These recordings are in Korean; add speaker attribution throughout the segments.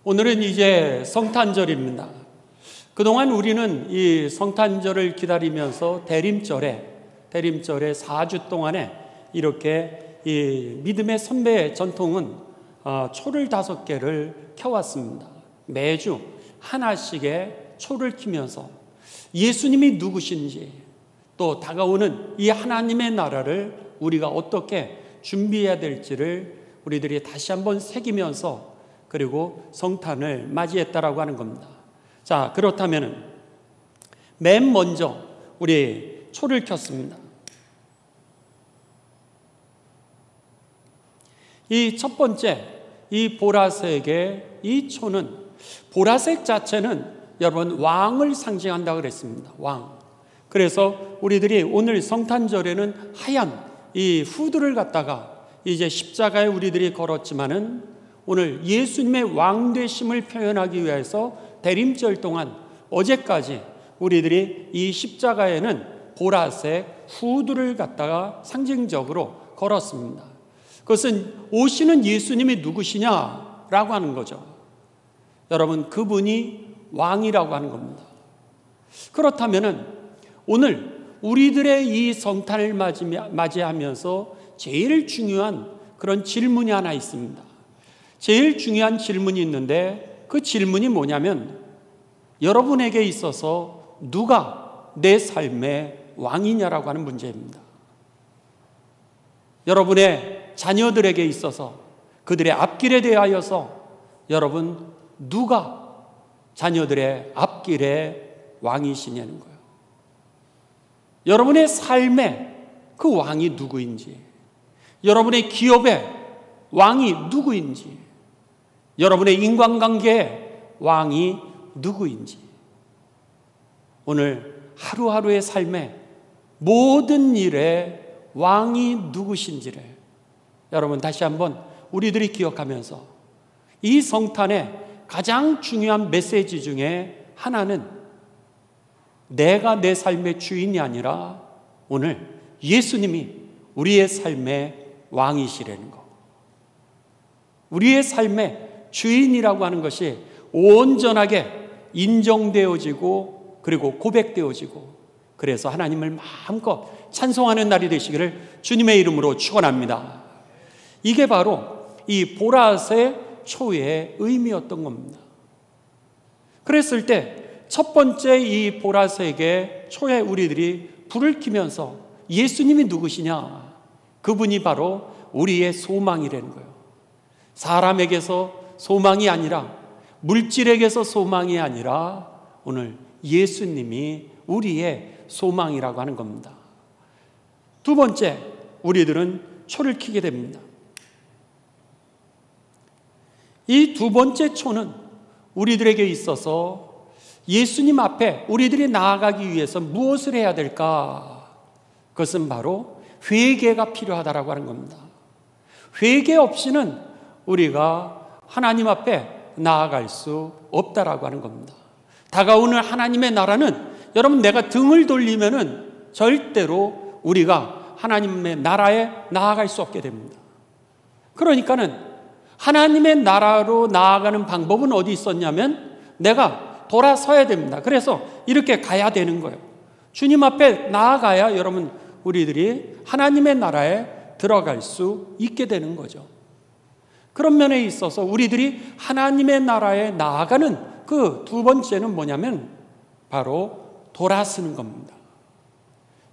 Speaker 1: 오늘은 이제 성탄절입니다. 그동안 우리는 이 성탄절을 기다리면서 대림절에 4주 동안에 이렇게 이 믿음의 선배 전통은 초를 5개를 켜왔습니다. 매주 하나씩의 초를 켜면서 예수님이 누구신지, 또 다가오는 이 하나님의 나라를 우리가 어떻게 준비해야 될지를 우리들이 다시 한번 새기면서 그리고 성탄을 맞이했다라고 하는 겁니다. 자, 그렇다면 맨 먼저 우리 초를 켰습니다. 이 첫 번째, 이 보라색의 이 초는, 보라색 자체는 여러분 왕을 상징한다고 그랬습니다. 왕. 그래서 우리들이 오늘 성탄절에는 하얀 이 후드를 갖다가 이제 십자가에 우리들이 걸었지만은 오늘 예수님의 왕되심을 표현하기 위해서 대림절 동안 어제까지 우리들이 이 십자가에는 보라색 후드를 갖다가 상징적으로 걸었습니다. 그것은 오시는 예수님이 누구시냐라고 하는 거죠. 여러분, 그분이 왕이라고 하는 겁니다. 그렇다면은 오늘 우리들의 이 성탄을 맞이하면서 제일 중요한 그런 질문이 하나 있습니다. 제일 중요한 질문이 있는데 그 질문이 뭐냐면, 여러분에게 있어서 누가 내 삶의 왕이냐라고 하는 문제입니다. 여러분의 자녀들에게 있어서 그들의 앞길에 대하여서 여러분 누가 자녀들의 앞길의 왕이시냐는 거예요. 여러분의 삶의 그 왕이 누구인지, 여러분의 기업의 왕이 누구인지, 여러분의 인간관계의 왕이 누구인지, 오늘 하루하루의 삶의 모든 일의 왕이 누구신지를 여러분 다시 한번 우리들이 기억하면서 이 성탄의 가장 중요한 메시지 중에 하나는 내가 내 삶의 주인이 아니라 오늘 예수님이 우리의 삶의 왕이시라는 것, 우리의 삶의 주인이라고 하는 것이 온전하게 인정되어지고 그리고 고백되어지고, 그래서 하나님을 마음껏 찬송하는 날이 되시기를 주님의 이름으로 축원합니다. 이게 바로 이 보라색 초의 의미였던 겁니다. 그랬을 때 첫 번째 이 보라색의 초에 우리들이 불을 켜면서 예수님이 누구시냐, 그분이 바로 우리의 소망이라는 거예요. 사람에게서 소망이 아니라, 물질에게서 소망이 아니라 오늘 예수님이 우리의 소망이라고 하는 겁니다. 두 번째, 우리들은 초를 켜게 됩니다. 이 두 번째 초는 우리들에게 있어서 예수님 앞에 우리들이 나아가기 위해서 무엇을 해야 될까? 그것은 바로 회개가 필요하다라고 하는 겁니다. 회개 없이는 우리가 하나님 앞에 나아갈 수 없다라고 하는 겁니다. 다가오는 하나님의 나라는 여러분, 내가 등을 돌리면은 절대로 우리가 하나님의 나라에 나아갈 수 없게 됩니다. 그러니까는 하나님의 나라로 나아가는 방법은 어디 있었냐면 내가 돌아서야 됩니다. 그래서 이렇게 가야 되는 거예요. 주님 앞에 나아가야 여러분 우리들이 하나님의 나라에 들어갈 수 있게 되는 거죠. 그런 면에 있어서 우리들이 하나님의 나라에 나아가는 그 두 번째는 뭐냐면 바로 돌아서는 겁니다.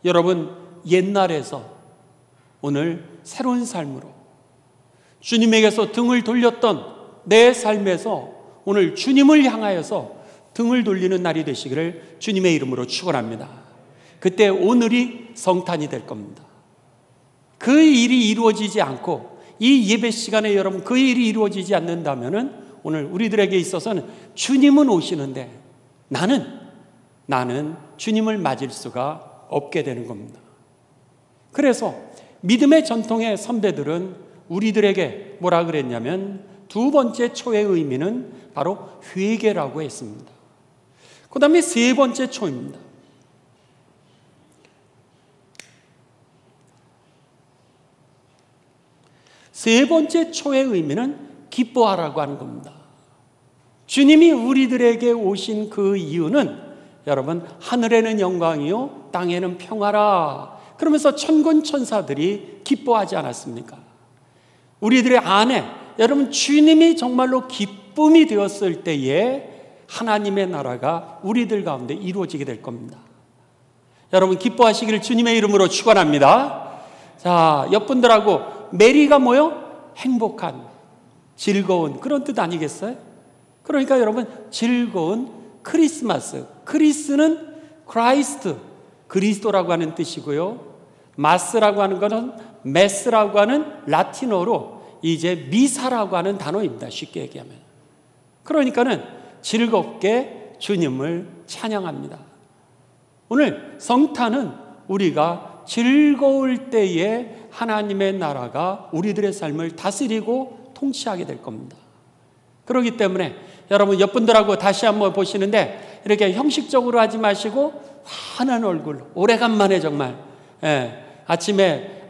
Speaker 1: 여러분, 옛날에서 오늘 새로운 삶으로 주님에게서 등을 돌렸던 내 삶에서 오늘 주님을 향하여서 등을 돌리는 날이 되시기를 주님의 이름으로 축원합니다. 그때 오늘이 성탄이 될 겁니다. 그 일이 이루어지지 않고 이 예배 시간에 여러분 그 일이 이루어지지 않는다면은 오늘 우리들에게 있어서는 주님은 오시는데 나는 주님을 맞을 수가 없게 되는 겁니다. 그래서 믿음의 전통의 선배들은 우리들에게 뭐라 그랬냐면 두 번째 초의 의미는 바로 회개라고 했습니다. 그 다음에 세 번째 초입니다. 세 번째 초의 의미는 기뻐하라고 하는 겁니다. 주님이 우리들에게 오신 그 이유는 여러분, 하늘에는 영광이요 땅에는 평화라 그러면서 천군 천사들이 기뻐하지 않았습니까? 우리들의 안에 여러분, 주님이 정말로 기쁨이 되었을 때에 하나님의 나라가 우리들 가운데 이루어지게 될 겁니다. 여러분, 기뻐하시기를 주님의 이름으로 축원합니다. 자, 옆분들하고 메리가 뭐요? 행복한, 즐거운 그런 뜻 아니겠어요? 그러니까 여러분, 즐거운 크리스마스. 크리스는 크라이스트, 그리스도라고 하는 뜻이고요. 마스라고 하는 것은 메스라고 하는 라틴어로 이제 미사라고 하는 단어입니다. 쉽게 얘기하면. 그러니까는 즐겁게 주님을 찬양합니다. 오늘 성탄은 우리가 즐거울 때에 하나님의 나라가 우리들의 삶을 다스리고 통치하게 될 겁니다. 그렇기 때문에 여러분, 옆분들하고 다시 한번 보시는데 이렇게 형식적으로 하지 마시고 환한 얼굴, 오래간만에 정말 아침에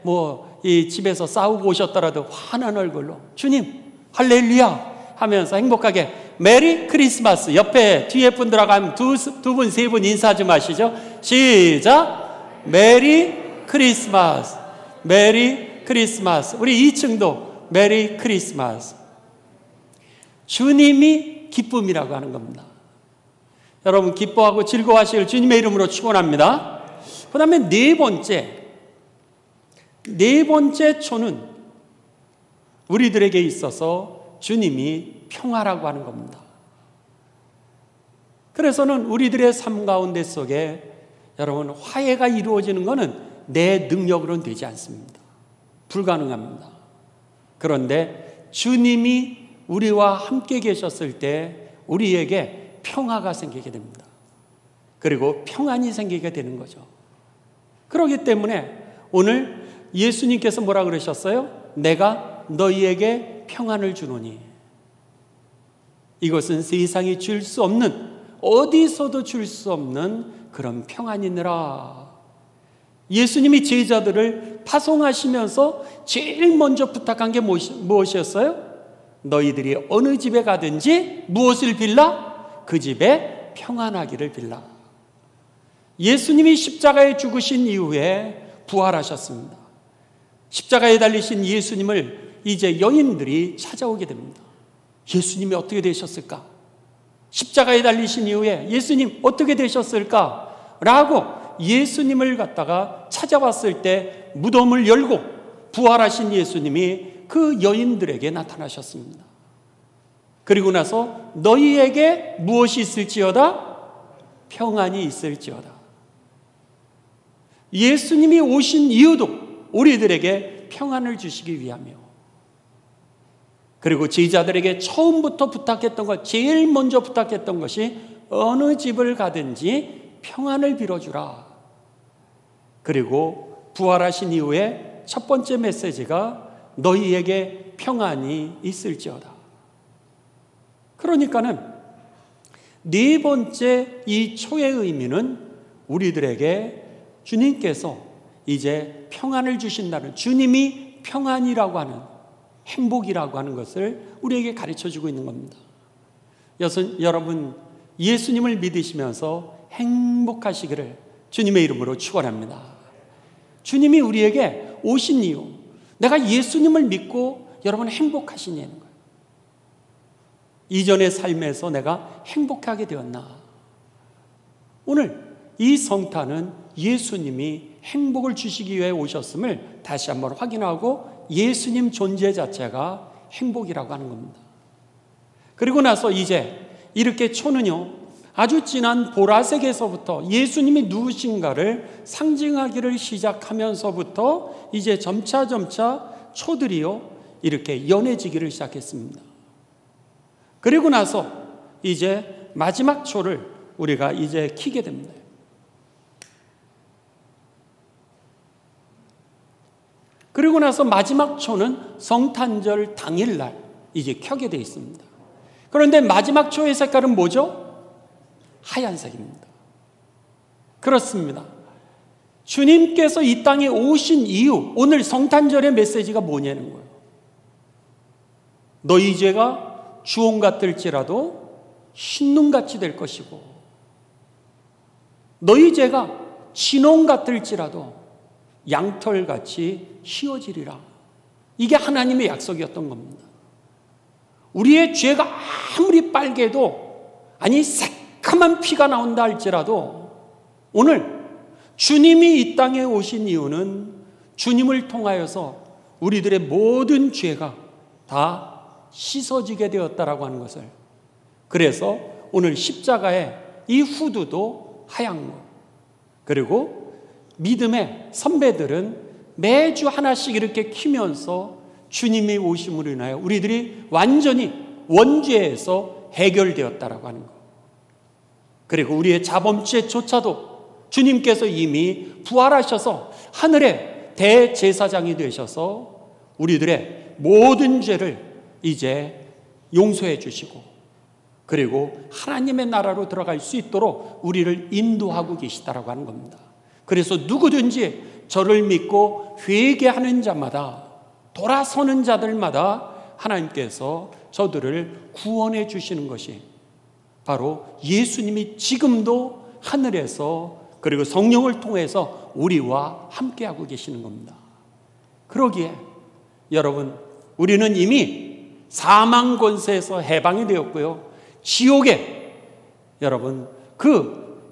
Speaker 1: 이 집에서 싸우고 오셨더라도 환한 얼굴로 주님 할렐루야 하면서 행복하게 메리 크리스마스. 옆에 뒤에 분들하고 한 두 분, 세 분 인사 좀 하시죠. 시작. 메리 크리스마스. 메리 크리스마스. 우리 2층도 메리 크리스마스. 주님이 기쁨이라고 하는 겁니다. 여러분, 기뻐하고 즐거워하실 주님의 이름으로 축원합니다. 그 다음에 네 번째 초는 우리들에게 있어서 주님이 평화라고 하는 겁니다. 그래서는 우리들의 삶 가운데 속에 여러분, 화해가 이루어지는 것은 내 능력으로는 되지 않습니다. 불가능합니다. 그런데 주님이 우리와 함께 계셨을 때 우리에게 평화가 생기게 됩니다. 그리고 평안이 생기게 되는 거죠. 그렇기 때문에 오늘 예수님께서 뭐라 그러셨어요? 내가 너희에게 평안을 주노니. 이것은 세상이 줄 수 없는, 어디서도 줄 수 없는 그런 평안이니라. 예수님이 제자들을 파송하시면서 제일 먼저 부탁한 게 무엇이었어요? 너희들이 어느 집에 가든지 무엇을 빌라? 그 집에 평안하기를 빌라. 예수님이 십자가에 죽으신 이후에 부활하셨습니다. 십자가에 달리신 예수님을 이제 여인들이 찾아오게 됩니다. 예수님이 어떻게 되셨을까? 십자가에 달리신 이후에 예수님 어떻게 되셨을까? 라고 예수님을 갖다가 찾아왔을 때 무덤을 열고 부활하신 예수님이 그 여인들에게 나타나셨습니다. 그리고 나서 너희에게 무엇이 있을지어다? 평안이 있을지어다. 예수님이 오신 이유도 우리들에게 평안을 주시기 위함이요. 그리고 제자들에게 처음부터 부탁했던 것, 제일 먼저 부탁했던 것이 어느 집을 가든지 평안을 빌어주라. 그리고 부활하신 이후에 첫 번째 메시지가 너희에게 평안이 있을지어다. 그러니까는 네 번째 이 초의 의미는 우리들에게 주님께서 이제 평안을 주신다는, 주님이 평안이라고 하는, 행복이라고 하는 것을 우리에게 가르쳐주고 있는 겁니다. 여러분, 예수님을 믿으시면서 행복하시기를 주님의 이름으로 축원합니다. 주님이 우리에게 오신 이유, 내가 예수님을 믿고 여러분 행복하시냐는 거예요. 이전의 삶에서 내가 행복하게 되었나? 오늘 이 성탄은 예수님이 행복을 주시기 위해 오셨음을 다시 한번 확인하고 예수님 존재 자체가 행복이라고 하는 겁니다. 그리고 나서 이제 이렇게 초는요, 아주 진한 보라색에서부터 예수님이 누구신가를 상징하기를 시작하면서부터 이제 점차 초들이요 이렇게 연해지기를 시작했습니다. 그리고 나서 이제 마지막 초를 우리가 이제 켜게 됩니다. 그리고 나서 마지막 초는 성탄절 당일날 이제 켜게 되어 있습니다. 그런데 마지막 초의 색깔은 뭐죠? 하얀색입니다. 그렇습니다. 주님께서 이 땅에 오신 이유, 오늘 성탄절의 메시지가 뭐냐는 거예요. 너희 죄가 주홍 같을지라도 흰눈같이 될 것이고 너희 죄가 진홍 같을지라도 양털같이 희어지리라. 이게 하나님의 약속이었던 겁니다. 우리의 죄가 아무리 빨개도, 아니 새카만 피가 나온다 할지라도 오늘 주님이 이 땅에 오신 이유는 주님을 통하여서 우리들의 모든 죄가 다 씻어지게 되었다라고 하는 것을, 그래서 오늘 십자가의 이 후드도 하얀 것, 그리고 믿음의 선배들은 매주 하나씩 이렇게 키면서 주님이 오심으로 인하여 우리들이 완전히 원죄에서 해결되었다라고 하는 것, 그리고 우리의 자범죄조차도 주님께서 이미 부활하셔서 하늘의 대제사장이 되셔서 우리들의 모든 죄를 이제 용서해 주시고, 그리고 하나님의 나라로 들어갈 수 있도록 우리를 인도하고 계시다라고 하는 겁니다. 그래서 누구든지 저를 믿고 회개하는 자마다, 돌아서는 자들마다 하나님께서 저들을 구원해 주시는 것이 바로 예수님이 지금도 하늘에서 그리고 성령을 통해서 우리와 함께하고 계시는 겁니다. 그러기에 여러분, 우리는 이미 사망 권세에서 해방이 되었고요, 지옥에 여러분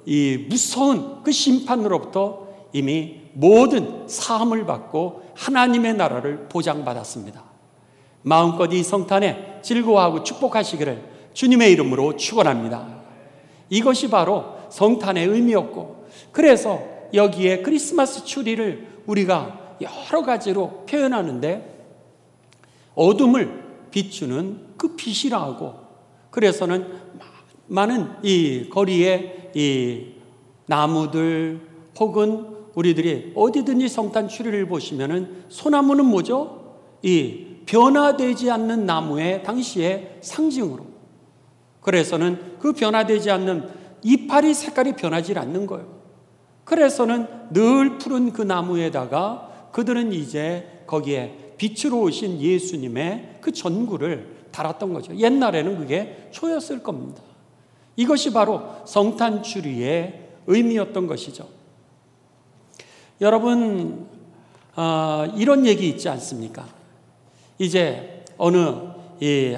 Speaker 1: 이 무서운 그 심판으로부터 이미 모든 사함을 받고 하나님의 나라를 보장받았습니다. 마음껏 이 성탄에 즐거워하고 축복하시기를 주님의 이름으로 축원합니다. 이것이 바로 성탄의 의미였고, 그래서 여기에 크리스마스 추리를 우리가 여러 가지로 표현하는데, 어둠을 비추는 그 빛이라 하고, 그래서는 많은 이 거리에 이 나무들 혹은 우리들이 어디든지 성탄 추리를 보시면은 소나무는 뭐죠? 이 변화되지 않는 나무의 당시의 상징으로, 그래서는 그 변화되지 않는 이파리 색깔이 변하지 않는 거예요. 그래서는 늘 푸른 그 나무에다가 그들은 이제 거기에 빛으로 오신 예수님의 그 전구를 달았던 거죠. 옛날에는 그게 초였을 겁니다. 이것이 바로 성탄 추리의 의미였던 것이죠. 여러분, 이런 얘기 있지 않습니까? 이제 어느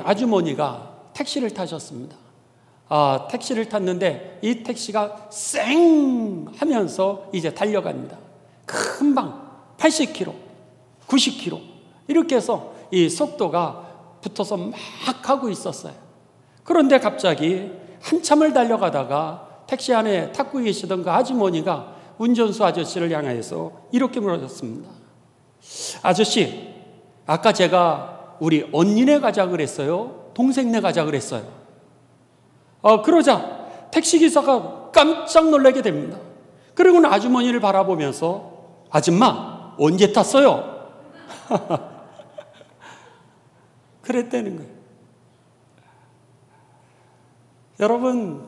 Speaker 1: 아주머니가 택시를 타셨습니다. 택시를 탔는데 이 택시가 쌩 하면서 이제 달려갑니다. 금방 80km, 90km 이렇게 해서 이 속도가 붙어서 막 하고 있었어요. 그런데 갑자기 한참을 달려가다가 택시 안에 탔고 계시던 그 아주머니가 운전수 아저씨를 향해서 이렇게 물어줬습니다. 아저씨, 아까 제가 우리 언니네 가자 그랬어요? 동생네 가자 그랬어요? 그러자 택시기사가 깜짝 놀라게 됩니다. 그리고는 아주머니를 바라보면서, 아줌마 언제 탔어요? 그랬다는 거예요. 여러분,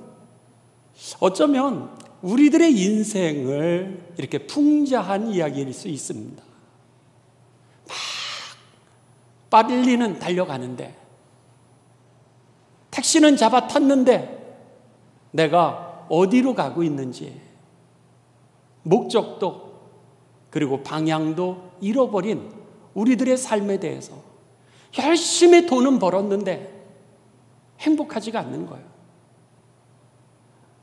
Speaker 1: 어쩌면 우리들의 인생을 이렇게 풍자한 이야기일 수 있습니다. 막 빨리는 달려가는데, 택시는 잡아 탔는데 내가 어디로 가고 있는지, 목적도 그리고 방향도 잃어버린 우리들의 삶에 대해서 열심히 돈은 벌었는데 행복하지가 않는 거예요.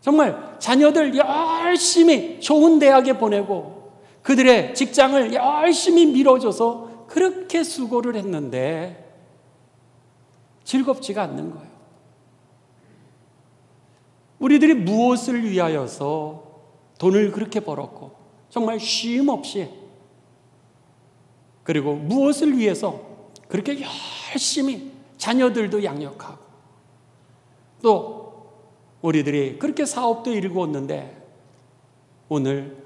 Speaker 1: 정말 자녀들 열심히 좋은 대학에 보내고 그들의 직장을 열심히 밀어줘서 그렇게 수고를 했는데 즐겁지가 않는 거예요. 우리들이 무엇을 위하여서 돈을 그렇게 벌었고, 정말 쉼 없이, 그리고 무엇을 위해서 그렇게 열심히 자녀들도 양육하고, 또 우리들이 그렇게 사업도 일구었는데 오늘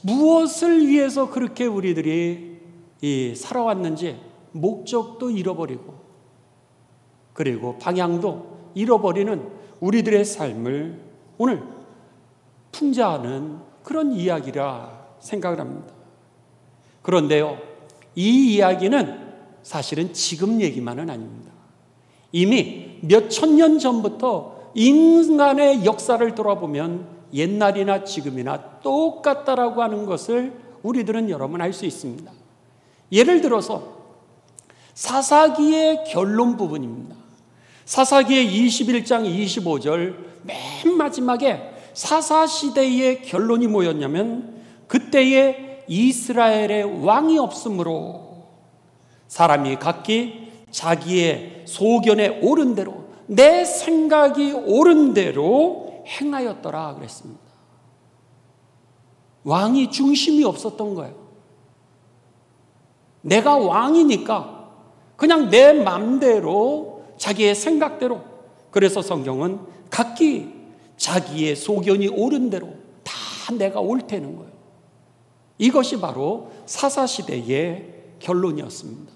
Speaker 1: 무엇을 위해서 그렇게 우리들이 살아왔는지 목적도 잃어버리고, 그리고 방향도 잃어버리는 우리들의 삶을 오늘 풍자하는 그런 이야기라 생각을 합니다. 그런데요, 이 이야기는 사실은 지금 얘기만은 아닙니다. 이미 몇 천 년 전부터 인간의 역사를 돌아보면 옛날이나 지금이나 똑같다라고 하는 것을 우리들은 여러분 알 수 있습니다. 예를 들어서 사사기의 결론 부분입니다. 사사기의 21장 25절 맨 마지막에 사사시대의 결론이 뭐였냐면, 그때에 이스라엘의 왕이 없으므로 사람이 각기 자기의 소견에 옳은 대로, 내 생각이 옳은 대로 행하였더라 그랬습니다. 왕이 중심이 없었던 거예요. 내가 왕이니까 그냥 내 맘대로, 자기의 생각대로. 그래서 성경은 각기 자기의 소견이 옳은 대로 다 내가 옳다는 거예요. 이것이 바로 사사시대의 결론이었습니다.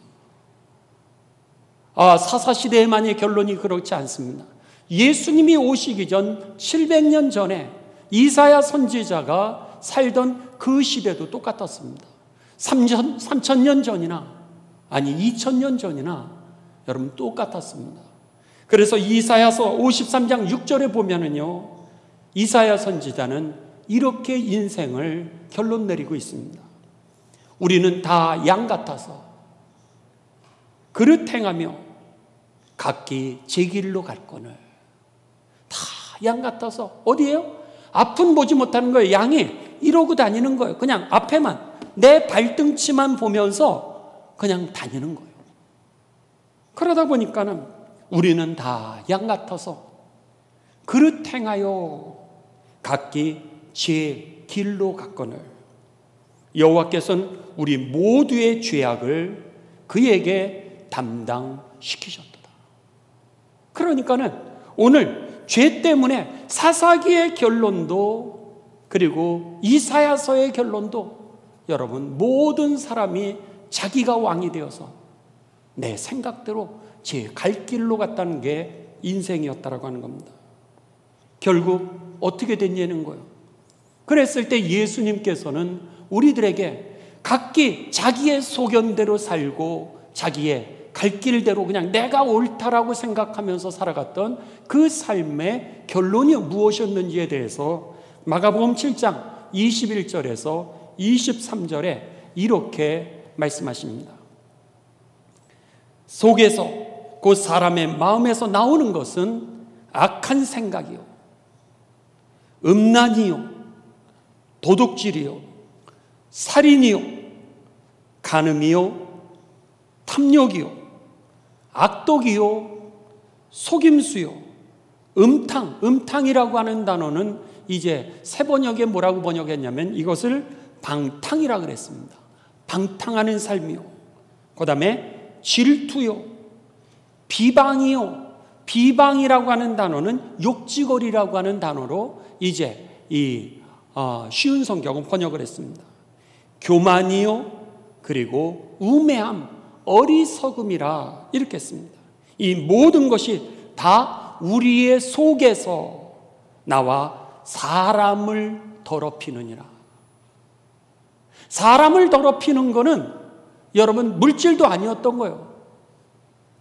Speaker 1: 사사시대만의 결론이 그렇지 않습니다. 예수님이 오시기 전 700년 전에 이사야 선지자가 살던 그 시대도 똑같았습니다. 3000년 전이나, 아니 2000년 전이나 여러분 똑같았습니다. 그래서 이사야서 53장 6절에 보면은요, 이사야 선지자는 이렇게 인생을 결론 내리고 있습니다. 우리는 다 양 같아서 그릇 행하며 각기 제 길로 갔거늘. 다 양 같아서 어디에요? 앞은 보지 못하는 거예요. 양이 이러고 다니는 거예요. 그냥 앞에만, 내 발등치만 보면서 그냥 다니는 거예요. 그러다 보니까는 우리는 다 양 같아서 그릇 행하여 각기 제 길로 갔거늘. 여호와께서는 우리 모두의 죄악을 그에게 담당시키셨도다. 그러니까는 오늘 죄 때문에 사사기의 결론도, 그리고 이사야서의 결론도, 여러분 모든 사람이 자기가 왕이 되어서 내 생각대로 제 갈 길로 갔다는 게 인생이었다라고 하는 겁니다. 결국 어떻게 됐냐는 거예요. 그랬을 때 예수님께서는 우리들에게 각기 자기의 소견대로 살고 자기의 갈 길대로 그냥 내가 옳다라고 생각하면서 살아갔던 그 삶의 결론이 무엇이었는지에 대해서 마가복음 7장 21절에서 23절에 이렇게 말씀하십니다. 속에서, 그 사람의 마음에서 나오는 것은 악한 생각이요, 음란이요, 도둑질이요, 살인이요, 간음이요, 탐욕이요, 악독이요, 속임수요, 음탕이라고 하는 단어는 이제 새 번역에 뭐라고 번역했냐면 이것을 방탕이라고 그랬습니다. 방탕하는 삶이요, 그 다음에 질투요, 비방이요. 비방이라고 하는 단어는 욕지거리라고 하는 단어로 이제 쉬운 성경은 번역을 했습니다. 교만이요, 그리고 우매함, 어리석음이라 이렇게 했습니다. 이 모든 것이 다 우리의 속에서 나와 사람을 더럽히느니라. 사람을 더럽히는 거는 여러분 물질도 아니었던 거예요.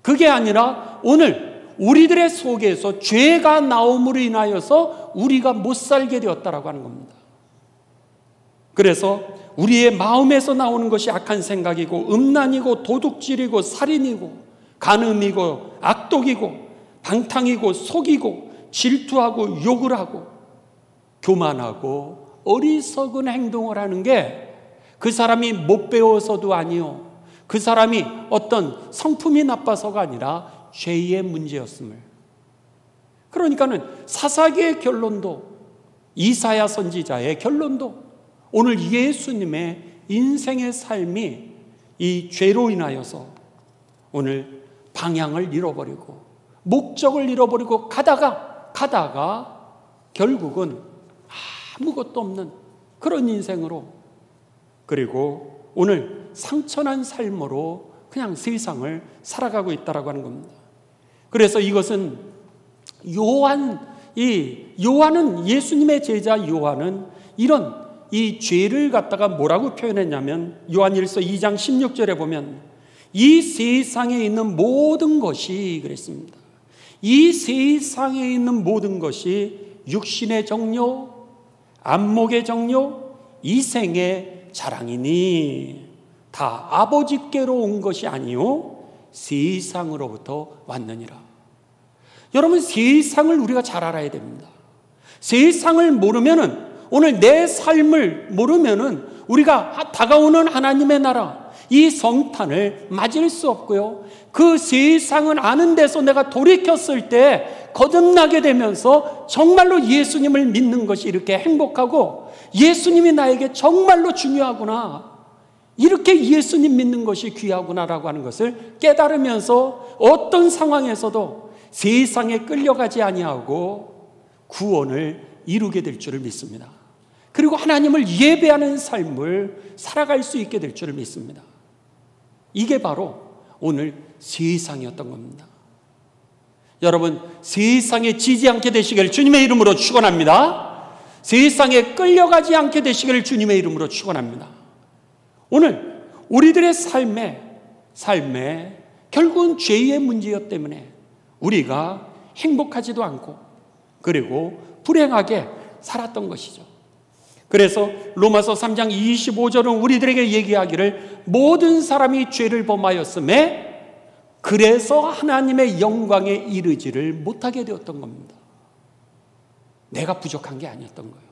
Speaker 1: 그게 아니라 오늘 우리들의 속에서 죄가 나옴으로 인하여서 우리가 못 살게 되었다라고 하는 겁니다. 그래서 우리의 마음에서 나오는 것이 악한 생각이고, 음란이고, 도둑질이고, 살인이고, 간음이고, 악독이고, 방탕이고, 속이고, 질투하고, 욕을 하고, 교만하고, 어리석은 행동을 하는 게 그 사람이 못 배워서도 아니요, 그 사람이 어떤 성품이 나빠서가 아니라 죄의 문제였음을. 그러니까는 사사기의 결론도, 이사야 선지자의 결론도, 오늘 예수님의 인생의 삶이 이 죄로 인하여서 오늘 방향을 잃어버리고 목적을 잃어버리고 가다가 결국은 아무것도 없는 그런 인생으로, 그리고 오늘 상처난 삶으로 그냥 세상을 살아가고 있다라고 하는 겁니다. 그래서 이것은 요한은 예수님의 제자 요한은 이런 이 죄를 갖다가 뭐라고 표현했냐면, 요한일서 2장 16절에 보면 이 세상에 있는 모든 것이 그랬습니다. 이 세상에 있는 모든 것이 육신의 정욕, 안목의 정욕, 이생의 자랑이니 다 아버지께로 온 것이 아니요 세상으로부터 왔느니라. 여러분, 세상을 우리가 잘 알아야 됩니다. 세상을 모르면은, 오늘 내 삶을 모르면은 우리가 다가오는 하나님의 나라, 이 성탄을 맞을 수 없고요, 그 세상을 아는 데서 내가 돌이켰을 때 거듭나게 되면서 정말로 예수님을 믿는 것이 이렇게 행복하고, 예수님이 나에게 정말로 중요하구나, 이렇게 예수님 믿는 것이 귀하구나라고 하는 것을 깨달으면서 어떤 상황에서도 세상에 끌려가지 아니하고 구원을 이루게 될 줄을 믿습니다. 그리고 하나님을 예배하는 삶을 살아갈 수 있게 될 줄을 믿습니다. 이게 바로 오늘 세상이었던 겁니다. 여러분, 세상에 지지 않게 되시길 주님의 이름으로 축원합니다. 세상에 끌려가지 않게 되시길 주님의 이름으로 축원합니다. 오늘 우리들의 삶에 결국은 죄의 문제였기 때문에 우리가 행복하지도 않고 그리고 불행하게 살았던 것이죠. 그래서 로마서 3장 25절은 우리들에게 얘기하기를 모든 사람이 죄를 범하였음에 그래서 하나님의 영광에 이르지를 못하게 되었던 겁니다. 내가 부족한 게 아니었던 거예요.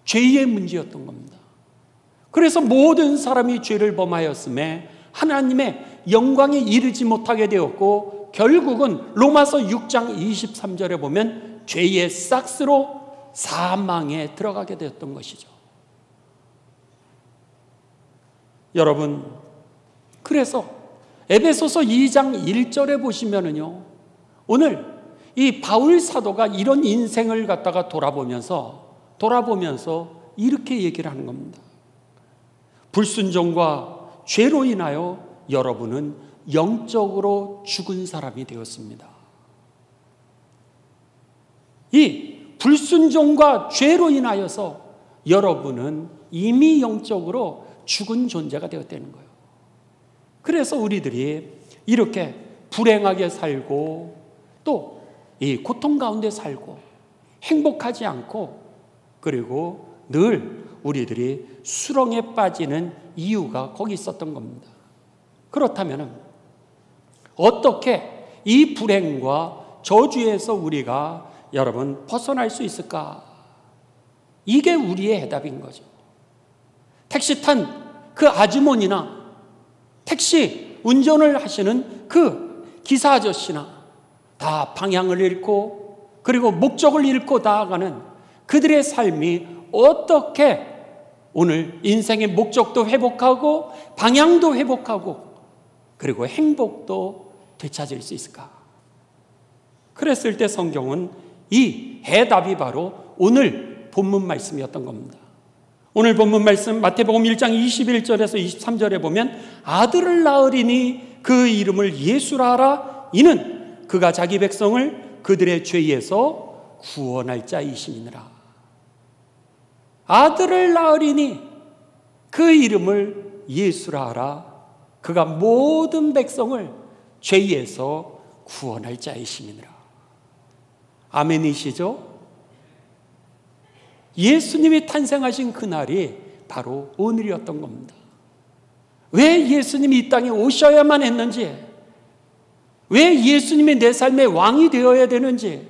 Speaker 1: 죄의 문제였던 겁니다. 그래서 모든 사람이 죄를 범하였음에 하나님의 영광에 이르지 못하게 되었고, 결국은 로마서 6장 23절에 보면 죄의 싹스로 사망에 들어가게 되었던 것이죠. 여러분, 그래서 에베소서 2장 1절에 보시면은요, 오늘 이 바울 사도가 이런 인생을 갖다가 돌아보면서 이렇게 얘기를 하는 겁니다. 불순종과 죄로 인하여 여러분은 영적으로 죽은 사람이 되었습니다. 이 불순종과 죄로 인하여서 여러분은 이미 영적으로 죽은 존재가 되었다는 거예요. 그래서 우리들이 이렇게 불행하게 살고 또 이 고통 가운데 살고 행복하지 않고, 그리고 늘 우리들이 수렁에 빠지는 이유가 거기 있었던 겁니다. 그렇다면 어떻게 이 불행과 저주에서 우리가 여러분 벗어날 수 있을까? 이게 우리의 해답인 거죠. 택시 탄 그 아주머니나 택시 운전을 하시는 그 기사 아저씨나 다 방향을 잃고 그리고 목적을 잃고 나아가는 그들의 삶이 어떻게 오늘 인생의 목적도 회복하고 방향도 회복하고 그리고 행복도 되찾을 수 있을까? 그랬을 때 성경은 이 해답이 바로 오늘 본문 말씀이었던 겁니다. 오늘 본문 말씀 마태복음 1장 21절에서 23절에 보면 아들을 낳으리니 그 이름을 예수라 하라. 이는 그가 자기 백성을 그들의 죄에서 구원할 자이심이니라. 아들을 낳으리니 그 이름을 예수라 하라. 그가 모든 백성을 죄에서 구원할 자이심이니라. 아멘이시죠? 예수님이 탄생하신 그날이 바로 오늘이었던 겁니다. 왜 예수님이 이 땅에 오셔야만 했는지, 왜 예수님이 내 삶의 왕이 되어야 되는지,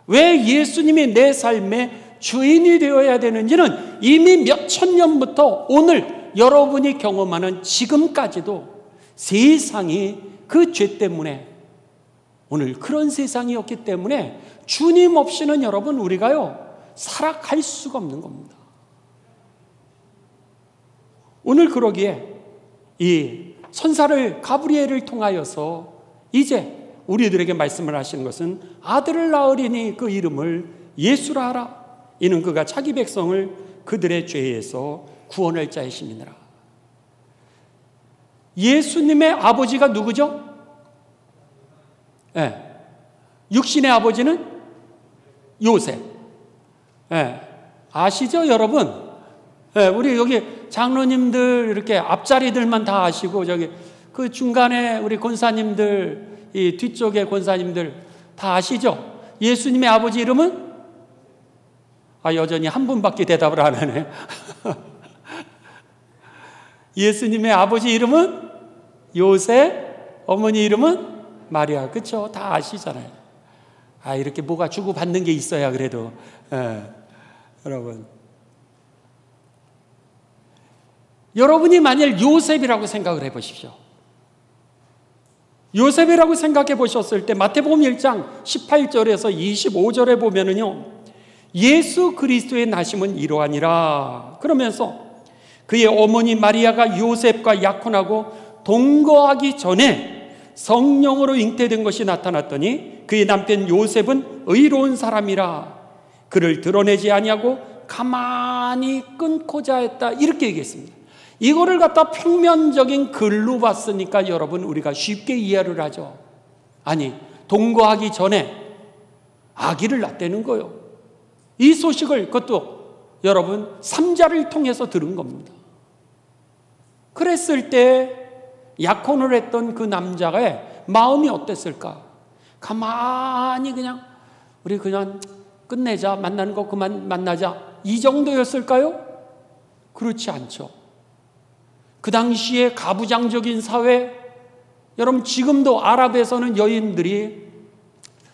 Speaker 1: 왜 예수님이 내 삶의 주인이 되어야 되는지는 이미 몇천 년부터 오늘 여러분이 경험하는 지금까지도 세상이 그 죄 때문에, 오늘 그런 세상이었기 때문에 주님 없이는 여러분 우리가요 살아갈 수가 없는 겁니다. 오늘 그러기에 이 선사를 가브리엘을 통하여서 이제 우리들에게 말씀을 하시는 것은 아들을 낳으리니 그 이름을 예수라 하라. 이는 그가 자기 백성을 그들의 죄에서 구원할 자이심이니라. 예수님의 아버지가 누구죠? 네. 육신의 아버지는 요셉. 네. 아시죠, 여러분? 네. 우리 여기 장로님들 이렇게 앞자리들만 다 아시고 저기 그 중간에 우리 권사님들, 이 뒤쪽에 권사님들 다 아시죠? 예수님의 아버지 이름은? 여전히 한 분밖에 대답을 안 하네. 예수님의 아버지 이름은 요셉, 어머니 이름은 마리아. 그렇죠? 다 아시잖아요. 이렇게 뭐가 주고받는 게 있어야 그래도. 여러분, 여러분이 만일 요셉이라고 생각을 해보십시오. 요셉이라고 생각해 보셨을 때 마태복음 1장 18절에서 25절에 보면은요, 예수 그리스도의 나심은 이러하니라 그러면서 그의 어머니 마리아가 요셉과 약혼하고 동거하기 전에 성령으로 잉태된 것이 나타났더니 그의 남편 요셉은 의로운 사람이라 그를 드러내지 아니하고 가만히 끊고자 했다, 이렇게 얘기했습니다. 이거를 갖다 평면적인 글로 봤으니까 여러분 우리가 쉽게 이해를 하죠. 동거하기 전에 아기를 낳았다는 거예요. 이 소식을 그것도 여러분 삼자를 통해서 들은 겁니다. 그랬을 때 약혼을 했던 그 남자의 마음이 어땠을까? 가만히 우리 그냥 끝내자, 만나는 거 그만 만나자, 이 정도였을까요? 그렇지 않죠. 그 당시에 가부장적인 사회, 여러분 지금도 아랍에서는 여인들이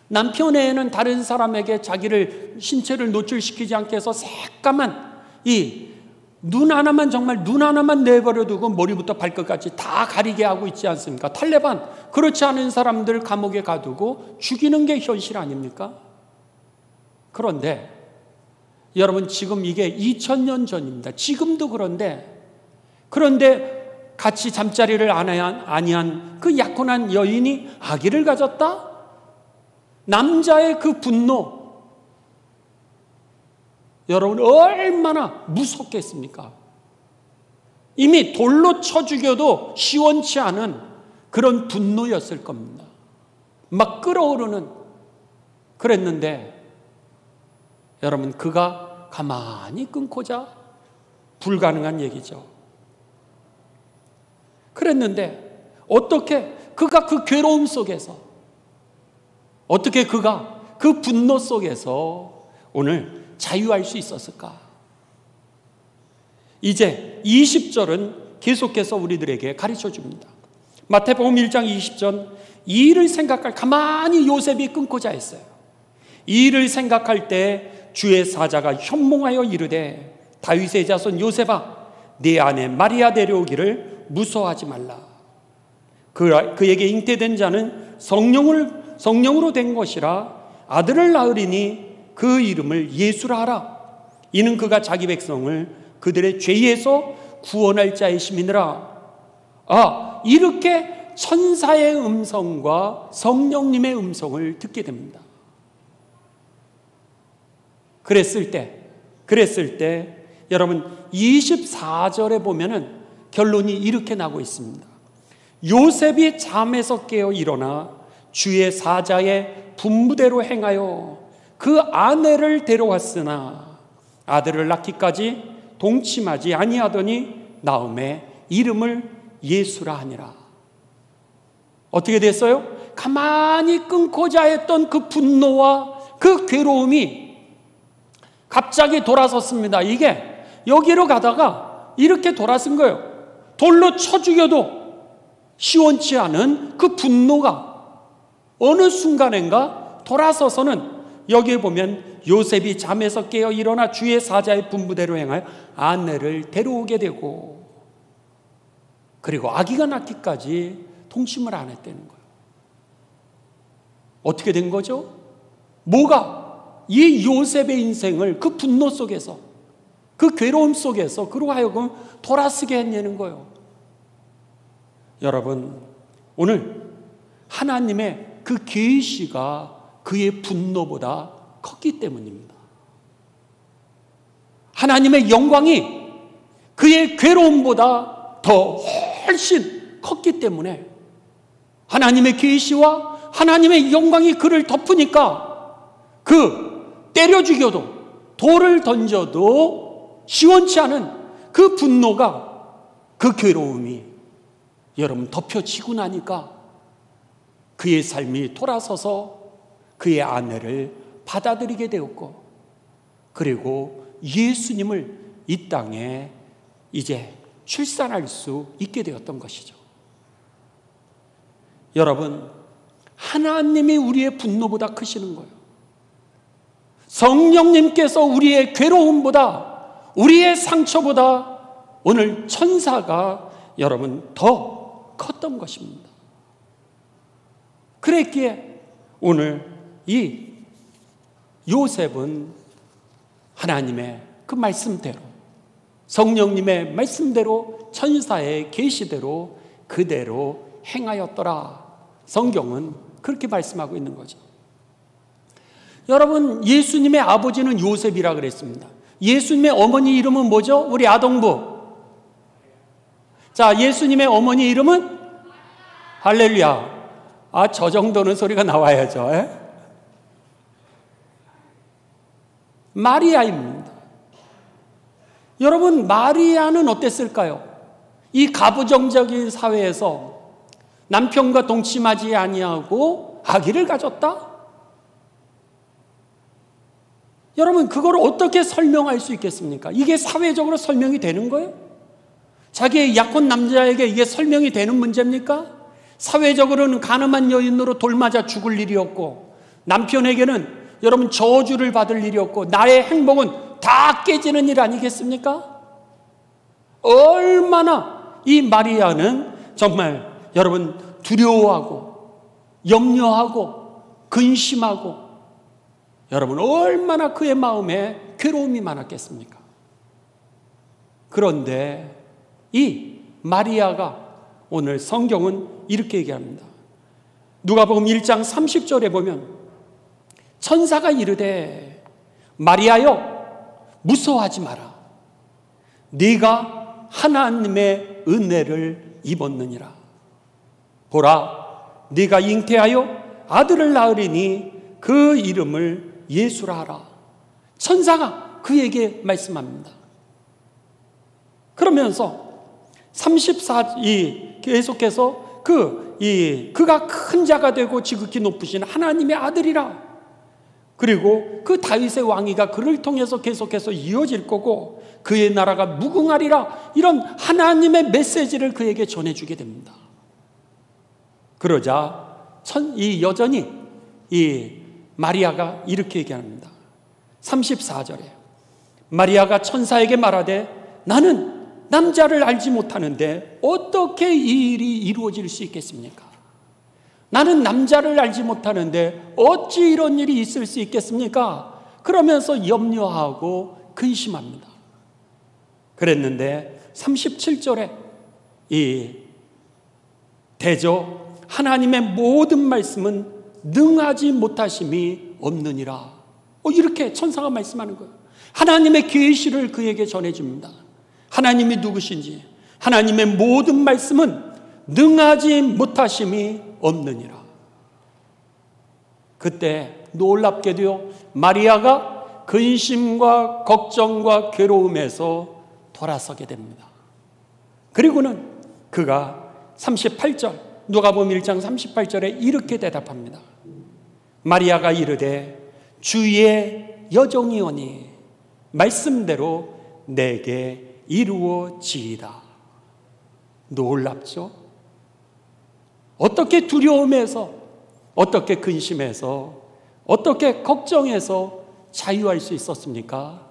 Speaker 1: 남편 외에는 다른 사람에게 자기를 신체를 노출시키지 않게 해서 새까만 이 눈 하나만, 정말 눈 하나만 내버려 두고 머리부터 발끝까지 다 가리게 하고 있지 않습니까? 탈레반, 그렇지 않은 사람들 감옥에 가두고 죽이는 게 현실 아닙니까? 그런데 여러분 지금 이게 2000년 전입니다. 지금도 그런데 같이 잠자리를 아니한 그 약혼한 여인이 아기를 가졌다? 남자의 그 분노, 여러분 얼마나 무섭겠습니까? 이미 돌로 쳐 죽여도 시원치 않은 그런 분노였을 겁니다. 막 끓어오르는. 그랬는데 여러분 그가 가만히 끊고자, 불가능한 얘기죠. 그랬는데 어떻게 그가 그 괴로움 속에서, 어떻게 그가 그 분노 속에서 오늘 자유할 수 있었을까? 이제 20절은 계속해서 우리들에게 가르쳐 줍니다. 마태복음 1장 20절, 이 일을 가만히 요셉이 끊고자 했어요. 이 일을 생각할 때 주의 사자가 현몽하여 이르되 다윗의 자손 요셉아, 네 아내 마리아 데려오기를 무서워하지 말라. 그에게 잉태된 자는 성령으로 된 것이라 아들을 낳으리니 그 이름을 예수라 하라. 이는 그가 자기 백성을 그들의 죄에서 구원할 자이심이니라. 이렇게 천사의 음성과 성령님의 음성을 듣게 됩니다. 그랬을 때 여러분 24절에 보면은 결론이 이렇게 나고 있습니다. 요셉이 잠에서 깨어 일어나 주의 사자의 분부대로 행하여 그 아내를 데려왔으나 아들을 낳기까지 동침하지 아니하더니 나음에 이름을 예수라 하니라. 어떻게 됐어요? 가만히 끊고자 했던 그 분노와 그 괴로움이 갑자기 돌아섰습니다. 이게 여기로 가다가 이렇게 돌아선 거예요. 돌로 쳐 죽여도 시원치 않은 그 분노가 어느 순간인가 돌아서서는 여기에 보면 요셉이 잠에서 깨어 일어나 주의 사자의 분부대로 행하여 아내를 데려오게 되고, 그리고 아기가 낳기까지 동침을 안 했다는 거예요. 어떻게 된 거죠? 뭐가 이 요셉의 인생을 그 분노 속에서, 그 괴로움 속에서 그로 하여금 돌아서게 했냐는 거예요. 여러분, 오늘 하나님의 그 계시가 그의 분노보다 컸기 때문입니다. 하나님의 영광이 그의 괴로움보다 더 훨씬 컸기 때문에 하나님의 계시와 하나님의 영광이 그를 덮으니까 때려 죽여도, 돌을 던져도 시원치 않은 그 분노가, 그 괴로움이 여러분 덮여지고 나니까 그의 삶이 돌아서서 그의 아내를 받아들이게 되었고, 그리고 예수님을 이 땅에 이제 출산할 수 있게 되었던 것이죠. 여러분, 하나님이 우리의 분노보다 크시는 거예요. 성령님께서 우리의 괴로움보다, 우리의 상처보다 오늘 천사가 여러분 더 컸던 것입니다. 그랬기에 오늘 이 요셉은 하나님의 그 말씀대로, 성령님의 말씀대로, 천사의 계시대로 그대로 행하였더라. 성경은 그렇게 말씀하고 있는 거죠. 여러분, 예수님의 아버지는 요셉이라 그랬습니다. 예수님의 어머니 이름은 뭐죠? 우리 아동부. 자, 예수님의 어머니 이름은 할렐루야. 저 정도는 소리가 나와야죠. 마리아입니다. 여러분, 마리아는 어땠을까요? 이 가부장적인 사회에서 남편과 동침하지 아니하고 아기를 가졌다? 여러분, 그걸 어떻게 설명할 수 있겠습니까? 이게 사회적으로 설명이 되는 거예요? 자기의 약혼 남자에게 이게 설명이 되는 문제입니까? 사회적으로는 가늠한 여인으로 돌맞아 죽을 일이었고, 남편에게는 여러분 저주를 받을 일이었고, 나의 행복은 다 깨지는 일 아니겠습니까? 얼마나 이 마리아는 정말 여러분 두려워하고 염려하고 근심하고, 여러분 얼마나 그의 마음에 괴로움이 많았겠습니까? 그런데 이 마리아가 오늘 성경은 이렇게 얘기합니다. 누가복음 1장 30절에 보면 천사가 이르되 마리아여 무서워하지 마라. 네가 하나님의 은혜를 입었느니라. 보라, 네가 잉태하여 아들을 낳으리니 그 이름을 예수라 하라. 천사가 그에게 말씀합니다. 그러면서 34이 계속해서 그가 큰 자가 되고 지극히 높으신 하나님의 아들이라. 그리고 그 다윗의 왕위가 그를 통해서 계속해서 이어질 거고 그의 나라가 무궁하리라. 이런 하나님의 메시지를 그에게 전해주게 됩니다. 그러자 여전히 이 마리아가 이렇게 얘기합니다. 34절에 마리아가 천사에게 말하되 나는 남자를 알지 못하는데 어떻게 이 일이 이루어질 수 있겠습니까? 나는 남자를 알지 못하는데 어찌 이런 일이 있을 수 있겠습니까? 그러면서 염려하고 근심합니다. 그랬는데 37절에 이 대저 하나님의 모든 말씀은 능하지 못하심이 없느니라. 이렇게 천사가 말씀하는 거예요. 하나님의 계시를 그에게 전해줍니다. 하나님이 누구신지, 하나님의 모든 말씀은 능하지 못하심이 없느니라. 그때 놀랍게도요, 마리아가 근심과 걱정과 괴로움에서 돌아서게 됩니다. 그리고는 그가 38절, 누가복음 1장 38절에 이렇게 대답합니다. 마리아가 이르되 주의 여종이오니 말씀대로 내게 이루어지이다. 놀랍죠? 어떻게 두려움에서, 어떻게 근심해서, 어떻게 걱정해서 자유할 수 있었습니까?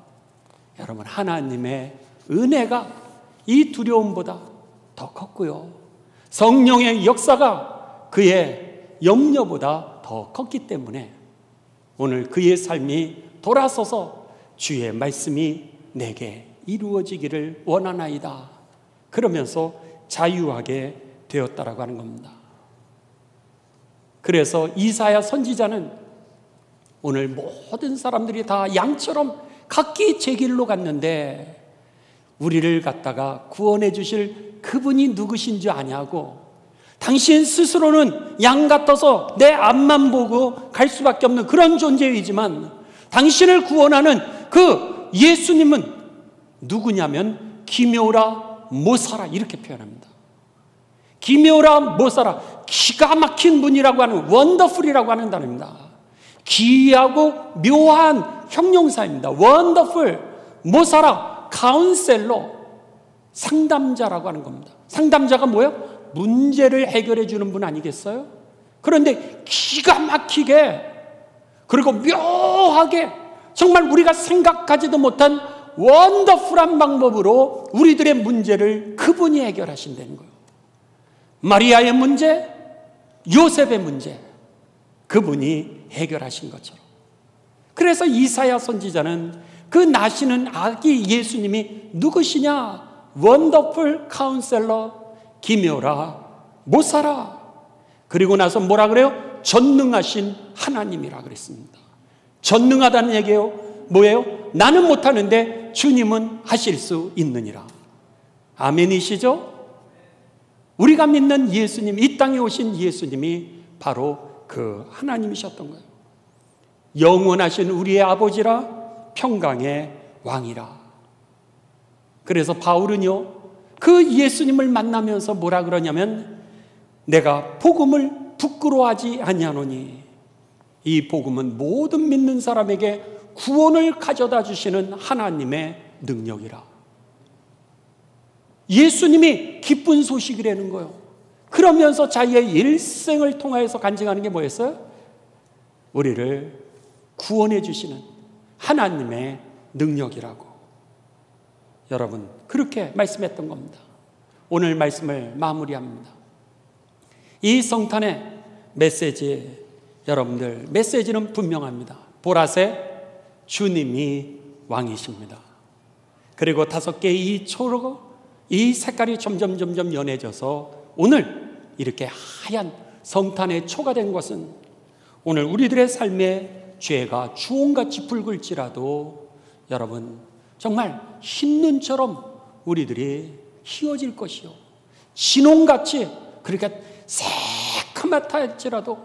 Speaker 1: 여러분, 하나님의 은혜가 이 두려움보다 더 컸고요, 성령의 역사가 그의 염려보다 더 컸기 때문에 오늘 그의 삶이 돌아서서 주의 말씀이 내게 이루어지기를 원하나이다. 그러면서 자유하게 되었다라고 하는 겁니다. 그래서 이사야 선지자는 오늘 모든 사람들이 다 양처럼 각기 제 길로 갔는데 우리를 갖다가 구원해 주실 그분이 누구신 줄 아냐고, 당신 스스로는 양 같아서 내 앞만 보고 갈 수밖에 없는 그런 존재이지만 당신을 구원하는 그 예수님은 누구냐면 기묘라 모사라, 이렇게 표현합니다. 기묘라 모사라, 기가 막힌 분이라고 하는, 원더풀이라고 하는 단어입니다. 기이하고 묘한 형용사입니다. 원더풀, 모사라, 카운셀러, 상담자라고 하는 겁니다. 상담자가 뭐예요? 문제를 해결해 주는 분 아니겠어요? 그런데 기가 막히게, 그리고 묘하게, 정말 우리가 생각하지도 못한 원더풀한 방법으로 우리들의 문제를 그분이 해결하신다는 거예요. 마리아의 문제, 요셉의 문제, 그분이 해결하신 것처럼. 그래서 이사야 선지자는 그 나시는 아기 예수님이 누구시냐? 원더풀 카운셀러, 기묘라, 모사라. 그리고 나서 뭐라 그래요? 전능하신 하나님이라 그랬습니다. 전능하다는 얘기예요. 뭐예요? 나는 못하는데 주님은 하실 수 있느니라. 아멘이시죠? 우리가 믿는 예수님, 이 땅에 오신 예수님이 바로 그 하나님이셨던 거예요. 영원하신 우리의 아버지라, 평강의 왕이라. 그래서 바울은요, 그 예수님을 만나면서 뭐라 그러냐면, 내가 복음을 부끄러워하지 아니하노니 이 복음은 모든 믿는 사람에게 구원을 가져다 주시는 하나님의 능력이라. 예수님이 기쁜 소식이라는 거예요. 그러면서 자기의 일생을 통하여서 간증하는 게 뭐였어요? 우리를 구원해 주시는 하나님의 능력이라고. 여러분, 그렇게 말씀했던 겁니다. 오늘 말씀을 마무리합니다. 이 성탄의 메시지, 여러분들 메시지는 분명합니다. 보라색, 주님이 왕이십니다. 그리고 5개의 이 초록, 이 색깔이 점점 연해져서 오늘 이렇게 하얀 성탄의 초가 된 것은, 오늘 우리들의 삶에 죄가 주홍같이 붉을지라도 여러분 정말 흰 눈처럼 우리들이 희어질 것이요, 진홍같이 그렇게 새카맣다 할지라도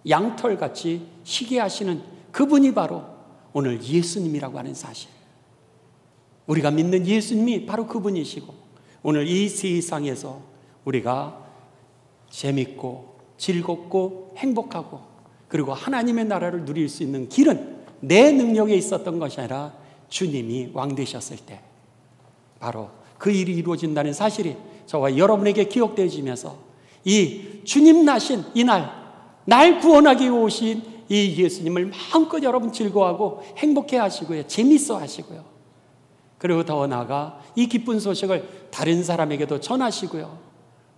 Speaker 1: 양털같이 희게 하시는 그분이 바로 오늘 예수님이라고 하는 사실. 우리가 믿는 예수님이 바로 그분이시고, 오늘 이 세상에서 우리가 재밌고 즐겁고 행복하고 그리고 하나님의 나라를 누릴 수 있는 길은 내 능력에 있었던 것이 아니라 주님이 왕 되셨을 때 바로 그 일이 이루어진다는 사실이 저와 여러분에게 기억되어지면서, 이 주님 나신 이날, 날 구원하기 오신 이 예수님을 마음껏 여러분 즐거워하고 행복해 하시고요, 재밌어 하시고요, 그리고 더 나아가 이 기쁜 소식을 다른 사람에게도 전하시고요,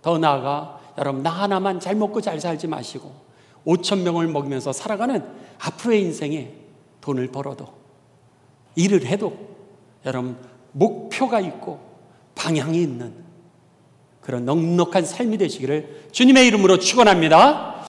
Speaker 1: 더 나아가 여러분 나 하나만 잘 먹고 잘 살지 마시고 5,000명을 먹이면서 살아가는 앞으로의 인생에 돈을 벌어도 일을 해도 여러분 목표가 있고 방향이 있는 그런 넉넉한 삶이 되시기를 주님의 이름으로 축원합니다.